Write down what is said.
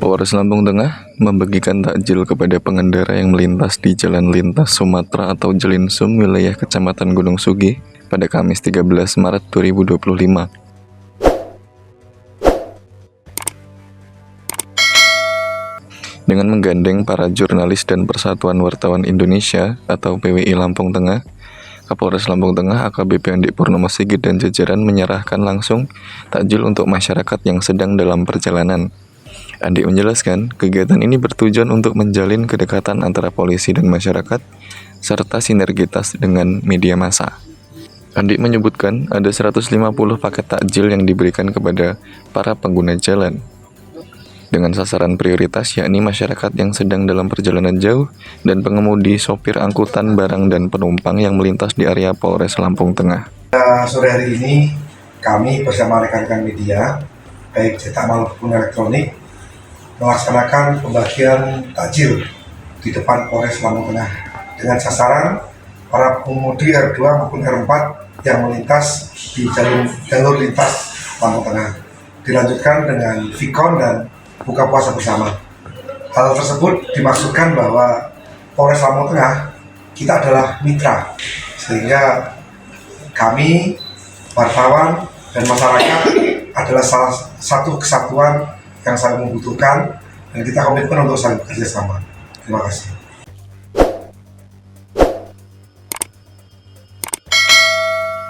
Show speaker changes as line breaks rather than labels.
Polres Lampung Tengah membagikan takjil kepada pengendara yang melintas di Jalan Lintas Sumatera atau Jelinsum, wilayah Kecamatan Gunung Sugih pada Kamis 13 Maret 2025. Dengan menggandeng para jurnalis dan Persatuan Wartawan Indonesia atau PWI Lampung Tengah, Kapolres Lampung Tengah AKBP Andik Purnomo Sigit dan jajaran menyerahkan langsung takjil untuk masyarakat yang sedang dalam perjalanan. Andik menjelaskan, kegiatan ini bertujuan untuk menjalin kedekatan antara polisi dan masyarakat, serta sinergitas dengan media massa. Andik menyebutkan ada 150 paket takjil yang diberikan kepada para pengguna jalan, dengan sasaran prioritas yakni masyarakat yang sedang dalam perjalanan jauh dan pengemudi, sopir angkutan barang dan penumpang yang melintas di area Polres Lampung Tengah.
Sore hari ini kami bersama rekan-rekan media, baik cetak maupun elektronik, melaksanakan pembagian takjil di depan Polres Lampung Tengah dengan sasaran para pengemudi R2 maupun R4 yang melintas di jalur lintas Lampung Tengah. Dilanjutkan dengan Vikon dan buka puasa bersama. Hal tersebut dimaksudkan bahwa Polres Lampung Tengah kita adalah mitra, sehingga kami, wartawan, dan masyarakat adalah salah satu kesatuan yang saling membutuhkan dan kita komitmen untuk saling bekerja sama. Terima kasih.